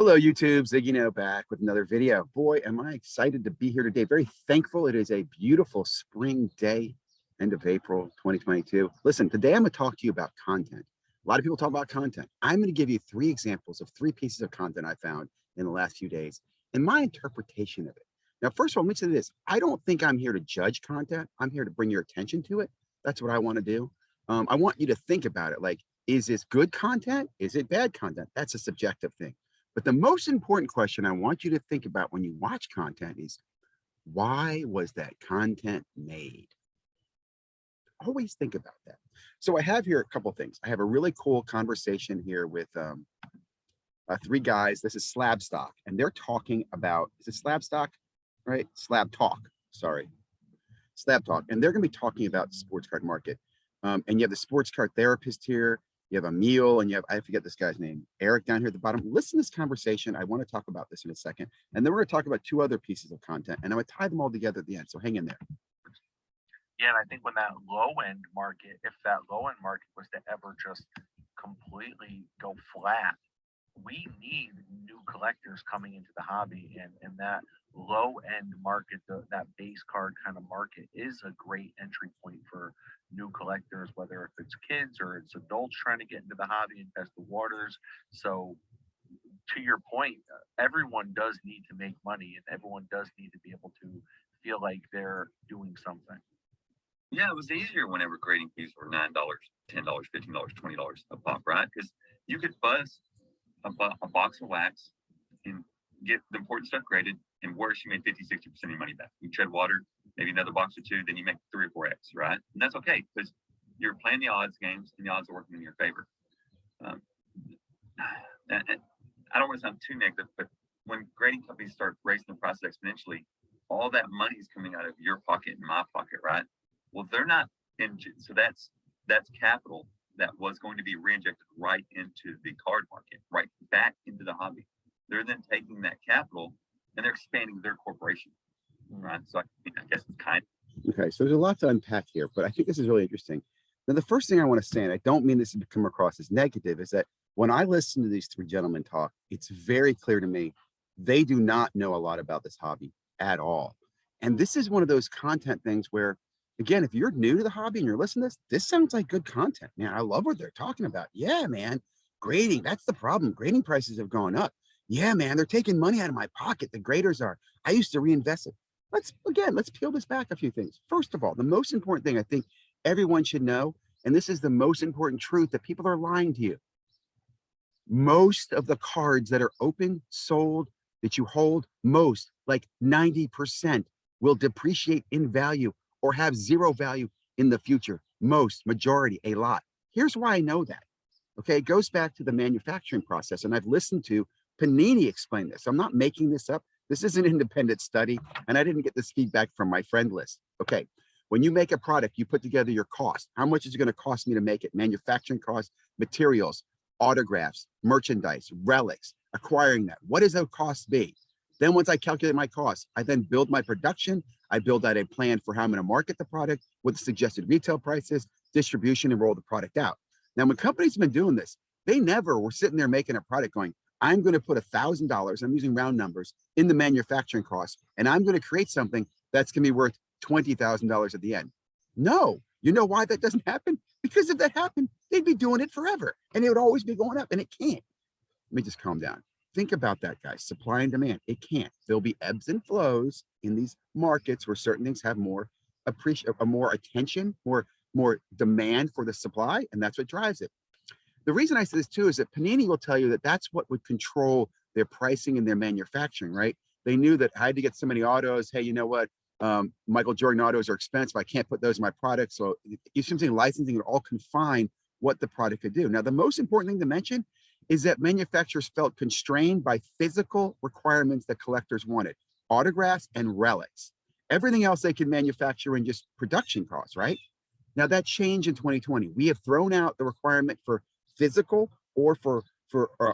Hello, YouTube. ZiggyNo back with another video. Boy, am I excited to be here today. Very thankful. It is a beautiful spring day, end of April 2022. Listen, today I'm going to talk to you about content. A lot of people talk about content. I'm going to give you 3 examples of 3 pieces of content I found in the last few days and my interpretation of it. Now, first of all, let me say this. I don't think I'm here to judge content. I'm here to bring your attention to it. That's what I want to do. I want you to think about it. Like, is this good content? Is it bad content? That's a subjective thing. But the most important question I want you to think about when you watch content is, why was that content made? Always think about that. So I have here a couple of things. I have a really cool conversation here with 3 guys. This is Slab Stock, and they're talking about, is it Slab Stock, right? Slab Talk, sorry. Slab Talk, and they're going to be talking about the sports card market. And you have the sports card therapist here. You have Emil, and you have, I forget this guy's name, Eric down here at the bottom. Listen to this conversation. I want to talk about this in a second. And then we're going to talk about 2 other pieces of content, and I'm going to tie them all together at the end. So hang in there. Yeah, and I think when that low-end market, if that low-end market was to ever just completely go flat, we need new collectors coming into the hobby, and that low-end market, that base card kind of market is a great entry point for new collectors, whether if it's kids or it's adults trying to get into the hobby and test the waters. So to your point, everyone does need to make money, and everyone does need to be able to feel like they're doing something. Yeah, it was easier whenever grading fees were $9, $10, $15, $20 a pop, right? Because you could buzz a box of wax and get the important stuff graded, and worse, you made 50-60% of your money back. You tread water, maybe another box or 2, then you make 3 or 4x, right? And that's okay, because you're playing the odds games, and the odds are working in your favor. And I don't want to sound too negative, but when grading companies start raising the prices exponentially, all that money is coming out of your pocket and my pocket, right? Well, they're not so that's capital that was going to be reinjected right into the card market, right back into the hobby. They're then taking that capital and they're expanding their corporation, right? So I guess it's kind of. Okay, so there's a lot to unpack here, but I think this is really interesting. Now, the first thing I want to say, and I don't mean this to come across as negative, is that when I listen to these 3 gentlemen talk, it's very clear to me they do not know a lot about this hobby at all. And this is one of those content things where, again, if you're new to the hobby and you're listening to this, this sounds like good content, man. I love what they're talking about. Yeah, man, grading, that's the problem. Grading prices have gone up. Yeah, man, they're taking money out of my pocket. The graders are. I used to reinvest it. Let's peel this back a few things. First of all, the most important thing I think everyone should know, and this is the most important truth that people are lying to you. Most of the cards that are open, sold, that you hold, most, like 90%, will depreciate in value or have 0 value in the future. Most, majority, a lot. Here's why I know that. Okay, it goes back to the manufacturing process, and I've listened to Panini explain this. I'm not making this up. This is an independent study, and I didn't get this feedback from my friend list. Okay, when you make a product, you put together your cost. How much is it going to cost me to make it? Manufacturing costs, materials, autographs, merchandise, relics, acquiring that. What does those costs be? Then once I calculate my costs, I then build my production. I build out a plan for how I'm going to market the product, with the suggested retail prices, distribution, and roll the product out. Now, when companies have been doing this, they never were sitting there making a product going, I'm going to put $1,000, I'm using round numbers, in the manufacturing costs, and I'm going to create something that's going to be worth $20,000 at the end. No, you know why that doesn't happen? Because if that happened, they'd be doing it forever, and it would always be going up, and it can't. Let me just calm down. Think about that, guys. Supply and demand. It can't. There'll be ebbs and flows in these markets where certain things have more attention, more demand for the supply, and that's what drives it. The reason I say this too is that Panini will tell you that that's what would control their pricing and their manufacturing, right? They knew that I had to get so many autos. Hey, you know what? Michael Jordan autos are expensive. I can't put those in my product. So something licensing would all confine what the product could do. Now, the most important thing to mention is that manufacturers felt constrained by physical requirements that collectors wanted, autographs and relics. Everything else they can manufacture in just production costs, right? Now that changed in 2020. We have thrown out the requirement for physical or for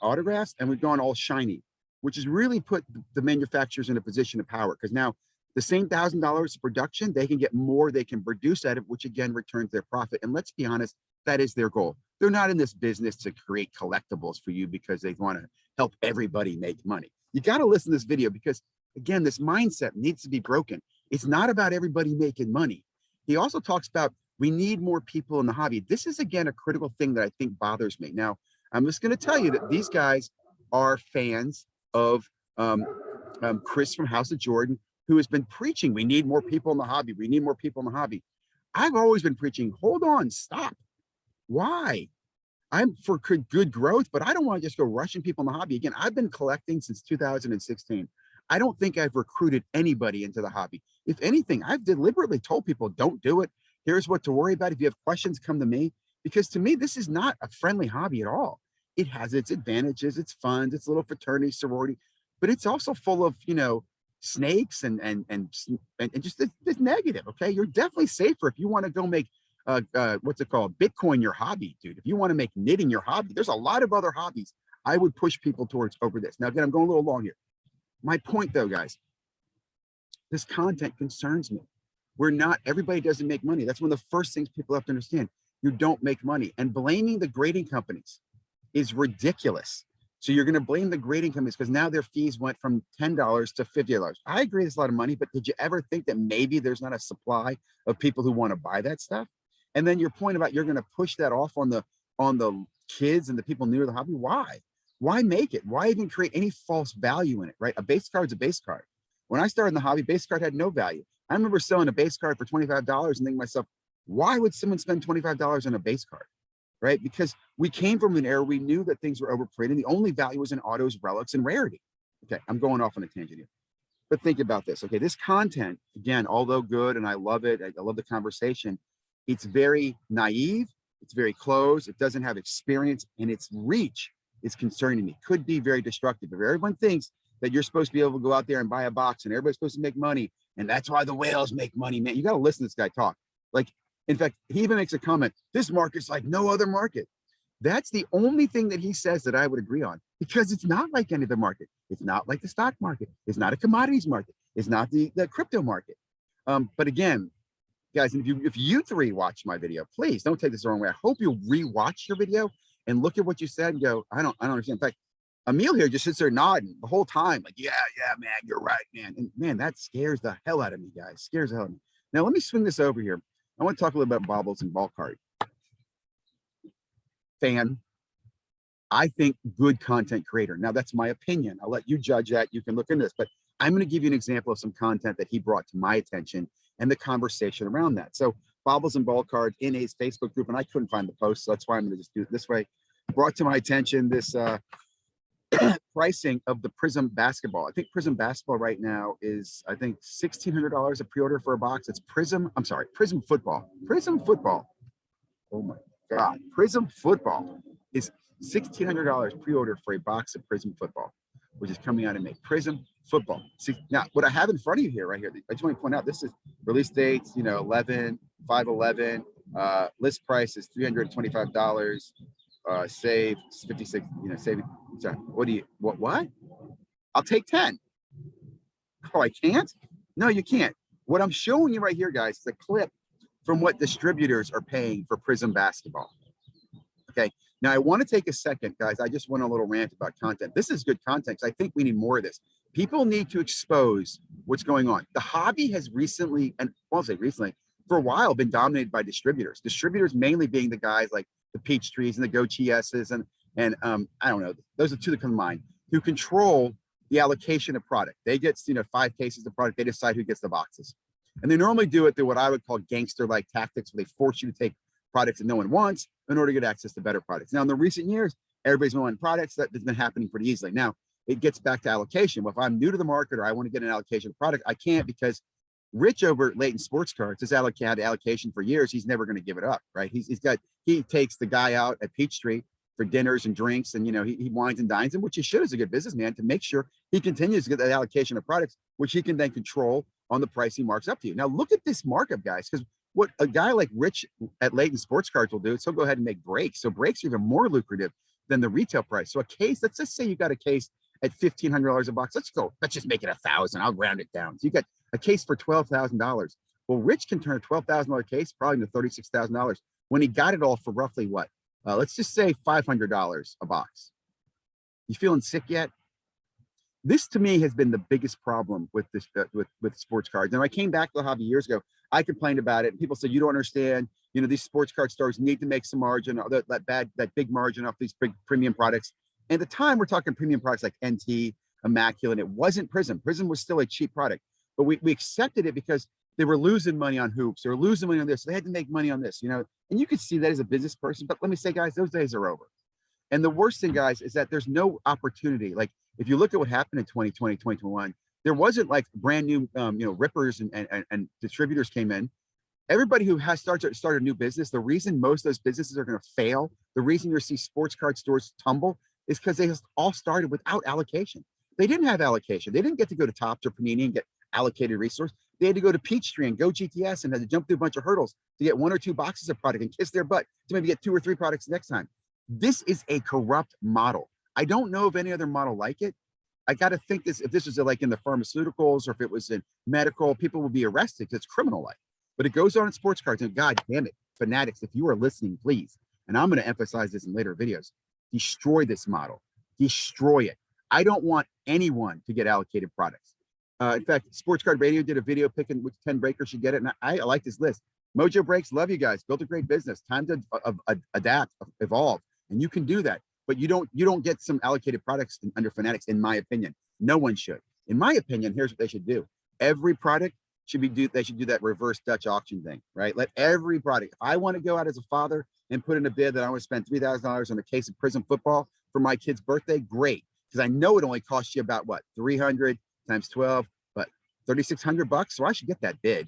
autographs, and we've gone all shiny, which has really put the manufacturers in a position of power, because now The same $1,000 of production, they can get more they can produce out of, which again returns their profit. And let's be honest, that is their goal. They're not in this business to create collectibles for you because they want to help everybody make money. You got to listen to this video because again, this mindset needs to be broken. It's not about everybody making money. He also talks about we need more people in the hobby. This is again a critical thing that I think bothers me. Now, I'm just going to tell you that these guys are fans of Chris from House of Jordan, who has been preaching, we need more people in the hobby. We need more people in the hobby. I've always been preaching, hold on, stop. Why? I'm for good growth, but I don't want to just go rushing people in the hobby. Again, I've been collecting since 2016. I don't think I've recruited anybody into the hobby. If anything, I've deliberately told people, don't do it. Here's what to worry about. If you have questions, come to me. Because to me, this is not a friendly hobby at all. It has its advantages, its fun, its little fraternity, sorority, but it's also full of, snakes and just this negative. Okay, you're definitely safer if you want to go make what's it called, Bitcoin your hobby, dude. If you want to make knitting your hobby, there's a lot of other hobbies I would push people towards over this. Now again, I'm going a little long here. My point though, guys, this content concerns me. Everybody doesn't make money. That's one of the first things people have to understand. You don't make money, and blaming the grading companies is ridiculous. So you're going to blame the grading companies because now their fees went from $10 to $50. I agree it's a lot of money, but did you ever think that maybe there's not a supply of people who want to buy that stuff? And then your point about you're going to push that off on the kids and the people new to the hobby. Why make it? Why even create any false value in it, right? A base card is a base card. When I started in the hobby, base card had no value. I remember selling a base card for $25 and thinking to myself, why would someone spend $25 on a base card? Right? Because we came from an era we knew that things were overprinted. The only value was in autos, relics, and rarity. Okay, I'm going off on a tangent here. But think about this. Okay, this content, again, although good, and I love it, I love the conversation, it's very naive, it's very closed, it doesn't have experience, and its reach is concerning me. Could be very destructive. If everyone thinks that you're supposed to be able to go out there and buy a box and everybody's supposed to make money, and that's why the whales make money, man, you got to listen to this guy talk. Like, in fact, he even makes a comment, this market's like no other market. That's the only thing that he says that I would agree on, because it's not like any other market. It's not like the stock market. It's not a commodities market. It's not the crypto market. But again, guys, if you three watch my video, please don't take this the wrong way. I hope you'll rewatch your video and look at what you said and go, I don't understand. In fact, Emil here just sits there nodding the whole time, like, yeah, man, you're right, man. And man, that scares the hell out of me, guys. Scares the hell out of me. Now, let me swing this over here. I want to talk a little about baubles and ball card. Fan, I think good content creator. Now, that's my opinion. I'll let you judge that. You can look into this, but I'm going to give you an example of some content that he brought to my attention and the conversation around that. So baubles and ball card in his Facebook group, and I couldn't find the post, so that's why I'm going to just do it this way. Brought to my attention this pricing of the Prism basketball. I think Prism basketball right now is, I think, $1,600 a pre-order for a box. It's Prism football. Prism football. Oh my God. Prism football is $1,600 pre-order for a box of Prism football, which is coming out in May. Prism football. See, now, what I have in front of you here, right here, I just want to point out, this is release dates, 5/11. List price is $325. Save 56, save, sorry, what? I'll take 10. Oh, I can't? No, you can't. What I'm showing you right here, guys, is a clip from what distributors are paying for Prism basketball. Okay, now I want to take a second, guys. I just went on a little rant about content. This is good content, because I think we need more of this. People need to expose what's going on. The hobby has recently, and I'll say recently, for a while, been dominated by distributors. Distributors mainly being the guys like the Peach Trees and the Go TSs and I don't know, those are two that come to mind, who control the allocation of product. They get 5 cases of product, they decide who gets the boxes. And they normally do it through what I would call gangster-like tactics, where they force you to take products that no one wants in order to get access to better products. Now, in the recent years, everybody's been wanting products. That's been happening pretty easily. Now, it gets back to allocation. Well, if I'm new to the market or I want to get an allocation of product, I can't, because Rich over at Leighton Sports Cards has had allocation for years. He's never going to give it up, right? He takes the guy out at Peachtree for dinners and drinks, and he wines and dines him, which he should as a good businessman, to make sure he continues to get that allocation of products, which he can then control on the price he marks up to you. Now look at this markup, guys, because what a guy like Rich at Leighton Sports Cards will do is he'll go ahead and make breaks. So breaks are even more lucrative than the retail price. So a case, let's just say you got a case at $1,500 a box. Let's just make it 1,000. I'll round it down. So you got a case for $12,000. Well, Rich can turn a $12,000 case probably into $36,000 when he got it all for roughly what? Let's just say $500 a box. You feeling sick yet? This to me has been the biggest problem with this with sports cards. And I came back to the hobby years ago. I complained about it, and people said, "You don't understand. You know, these sports card stores need to make some margin, that big margin off these big premium products." And at the time, we're talking premium products like NT, Immaculate. It wasn't Prism. Prism was still a cheap product, but we accepted it because they were losing money on hoops. They were losing money on this. So they had to make money on this, you know. And you could see that as a business person. But let me say, guys, those days are over. And the worst thing, guys, is that there's no opportunity. Like, if you look at what happened in 2020, 2021, there wasn't like brand new, rippers and distributors came in. Everybody who has started a new business, the reason most of those businesses are going to fail, the reason you see sports card stores tumble, is because they all started without allocation. They didn't have allocation. They didn't get to go to Topps or Panini and get allocated resource. They had to go to Peachtree and go GTS and had to jump through a bunch of hurdles to get 1 or 2 boxes of product and kiss their butt to maybe get 2 or 3 products next time. This is a corrupt model. I don't know of any other model like it. I got to think if this was like in the pharmaceuticals or if it was in medical, people would be arrested because it's criminal like. But it goes on in sports cards, and God damn it, fanatics, if you are listening, please, and I'm going to emphasize this in later videos, destroy this model, destroy it. I don't want anyone to get allocated products. In fact, Sports Card Radio did a video picking which 10 breakers should get it, and I like this list. Mojo Breaks, love you guys, built a great business, time to adapt, evolve, and you can do that. But you don't get some allocated products under fanatics, in my opinion. No one should. In my opinion, here's what they should do. Every product they should do that reverse Dutch auction thing, right? Let every product, if I want to go out as a father and put in a bid that I want to spend $3,000 on a case of Prism football for my kid's birthday, great. Because I know it only costs you about what, 300 times 12, but 3,600 bucks. So I should get that bid.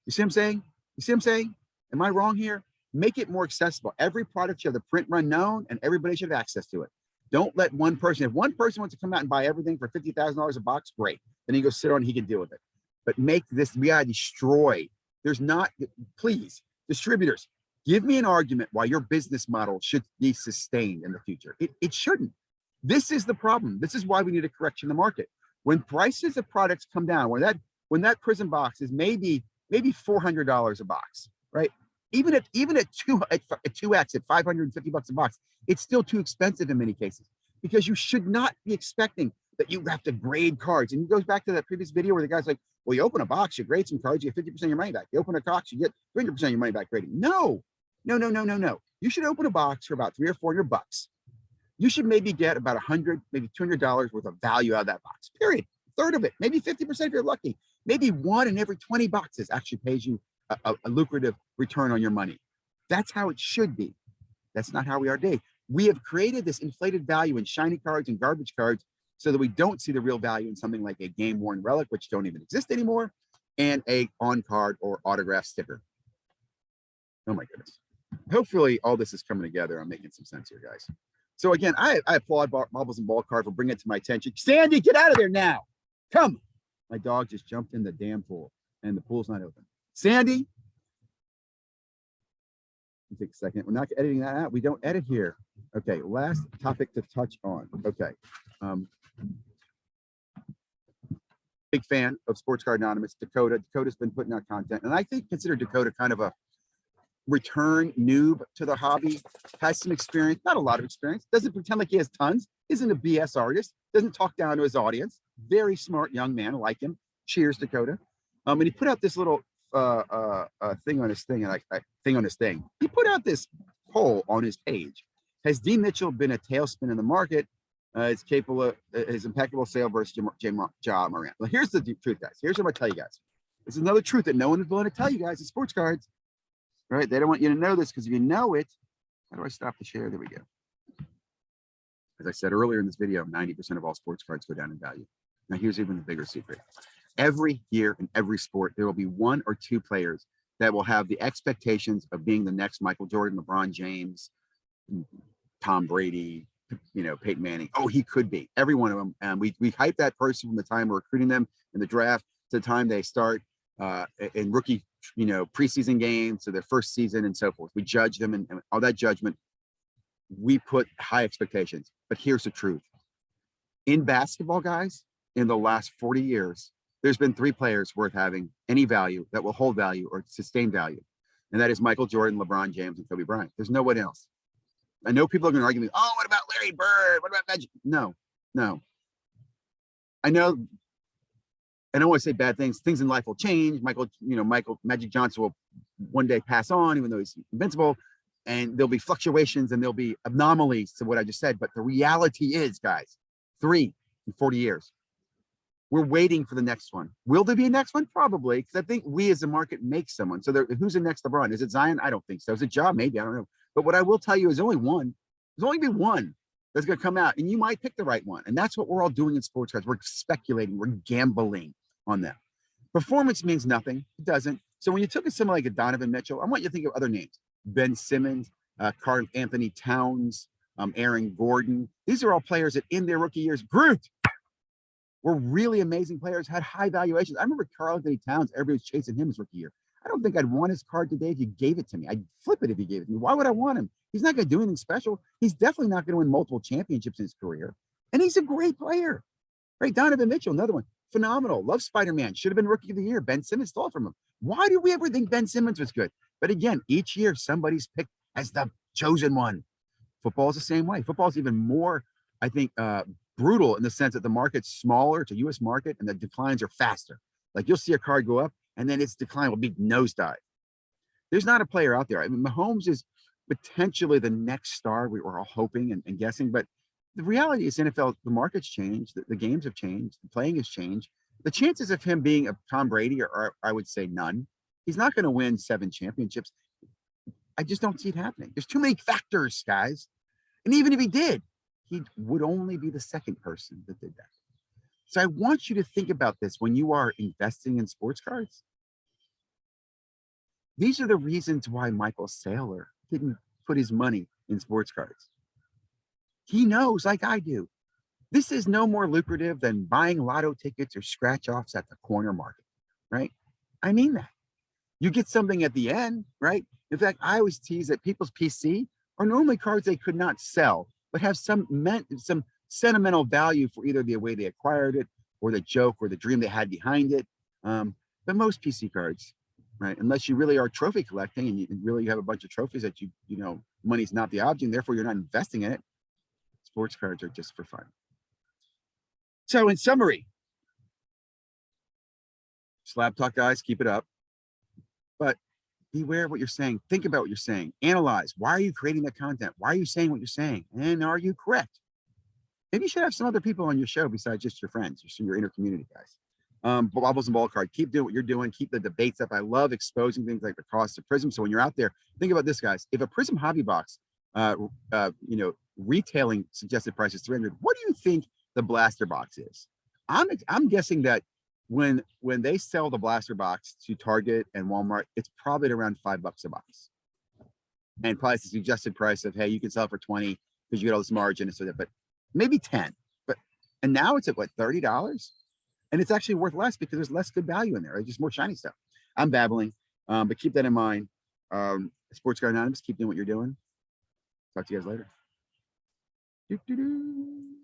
You see what I'm saying? You see what I'm saying? Am I wrong here? Make it more accessible. Every product should have the print run known, and everybody should have access to it. Don't let one person, if one person wants to come out and buy everything for $50,000 a box, great. Then he goes sit on, he can deal with it. But make this, we gotta destroy. There's not, please, distributors, give me an argument why your business model should be sustained in the future. It shouldn't. This is the problem. This is why we need a correction in the market. When prices of products come down, when that Prism box is maybe $400 a box, right? Even at 2x at 550 bucks a box, it's still too expensive in many cases, because you should not be expecting that you have to grade cards. And it goes back to that previous video where the guy's like, well, you open a box, you grade some cards, you get 50% of your money back. You open a box, you get 300% of your money back grading. No. You should open a box for about $300 or $400. You should maybe get about $100, maybe $200 worth of value out of that box, period. A third of it, maybe 50% if you're lucky. Maybe 1 in every 20 boxes actually pays you a lucrative return on your money. That's how it should be. That's not how we are today. We have created this inflated value in shiny cards and garbage cards so that we don't see the real value in something like a game-worn relic, which don't even exist anymore, and a on-card or autograph sticker. Oh my goodness. Hopefully all this is coming together. I'm making some sense here, guys. So again, I applaud Marbles and Ball Card for bringing it to my attention. Sandy, get out of there now. Come. My dog just jumped in the damn pool, and the pool's not open. Sandy, take a second. We're not editing that out. We don't edit here. Okay, last topic to touch on. Okay. Big fan of Sports Card Anonymous. Dakota's been putting out content, and I consider Dakota kind of a return noob to the hobby. Has some experience, not a lot of experience. Doesn't pretend like he has tons. Isn't a BS artist. Doesn't talk down to his audience. Very smart young man. I like him. Cheers, Dakota. And he put out this little thing on his thing. He put out this poll on his page. Has D. Mitchell been a tailspin in the market? It's capable of his impeccable sale versus Ja Morant. Well, here's the truth, guys. Here's what I'm gonna tell you guys. This is another truth that no one is willing to tell you guys in sports cards. Right? They don't want you to know this, because if you know it, how do I stop the share? There we go. As I said earlier in this video, 90% of all sports cards go down in value. Now here's even the bigger secret. Every year in every sport, there will be 1 or 2 players that will have the expectations of being the next Michael Jordan, LeBron James, Tom Brady, Peyton Manning. Oh, he could be. Every one of them. And we hype that person from the time we're recruiting them in the draft to the time they start in rookie, preseason games to their first season and so forth. We judge them, and all that judgment, we put high expectations. But here's the truth. In basketball, guys, in the last 40 years, there's been 3 players worth having any value that will hold value or sustain value. And that is Michael Jordan, LeBron James, and Kobe Bryant. There's no one else. I know people are going to argue me, oh, what about Larry Bird? What about Magic? No, no. I know I don't want to say bad things. Things in life will change. Michael Magic Johnson will one day pass on, even though he's invincible. And there'll be fluctuations and there'll be anomalies to what I just said. But the reality is, guys, 3 in 40 years. We're waiting for the next one. Will there be a next one? Probably, because I think we as a market make someone. So who's the next LeBron? Is it Zion? I don't think so. Is it Ja? Maybe. I don't know. But what I will tell you is only one. There's only be one that's going to come out, and you might pick the right one. And that's what we're all doing in sports cards. We're speculating. We're gambling on them. Performance means nothing. It doesn't. So when you took someone like a Donovan Mitchell, I want you to think of other names. Ben Simmons, Karl Anthony Towns, Aaron Gordon. These are all players that in their rookie years, Groot, were really amazing players, had high valuations. I remember Karl Anthony Towns, everybody was chasing him his rookie year. I don't think I'd want his card today if you gave it to me. I'd flip it if you gave it to me. Why would I want him? He's not going to do anything special. He's definitely not going to win multiple championships in his career. And he's a great player. Right? Donovan Mitchell, another one. Phenomenal. Love Spider-Man. Should have been rookie of the year. Ben Simmons stole from him. Why did we ever think Ben Simmons was good? But again, each year somebody's picked as the chosen one. Football is the same way. Football is even more, I think, brutal in the sense that the market's smaller, it's a U.S. market, and the declines are faster. Like you'll see a card go up, and then its decline will be nosedive. There's not a player out there. I mean, Mahomes is potentially the next star we were all hoping and guessing, but the reality is NFL, the market's changed, the games have changed, the playing has changed. The chances of him being a Tom Brady are I would say, none. He's not going to win 7 championships. I just don't see it happening. There's too many factors, guys. And even if he did, he would only be the second person that did that. So I want you to think about this when you are investing in sports cards. These are the reasons why Michael Saylor didn't put his money in sports cards. He knows, like I do, this is no more lucrative than buying lotto tickets or scratch offs at the corner market, right? I mean that. You get something at the end, right? In fact, I always tease that people's PC are normally cards they could not sell, but have some sentimental value for either the way they acquired it or the joke or the dream they had behind it. But most PC cards, right? Unless you really are trophy collecting and you really have a bunch of trophies that you know, money's not the object, and therefore you're not investing in it. Sports cards are just for fun. So in summary, slab talk, guys, keep it up. But beware what you're saying. Think about what you're saying. Analyze. Why are you creating that content? Why are you saying what you're saying? And are you correct? Maybe you should have some other people on your show besides just your friends, your inner community guys. Bobbles and Ball Card. Keep doing what you're doing. Keep the debates up. I love exposing things like the cost of Prism. So when you're out there, think about this, guys. If a Prism hobby box, retailing suggested price is $300, what do you think the blaster box is? I'm guessing that when they sell the blaster box to Target and Walmart, it's probably at around $5 a box, and probably the suggested price of, hey, you can sell it for 20 because you get all this margin and so that, but maybe 10. And now it's at what, $30, and it's actually worth less because there's less good value in there. There's just more shiny stuff. I'm babbling, but keep that in mind. Sports Card Anonymous, keep doing what you're doing. Talk to you guys later.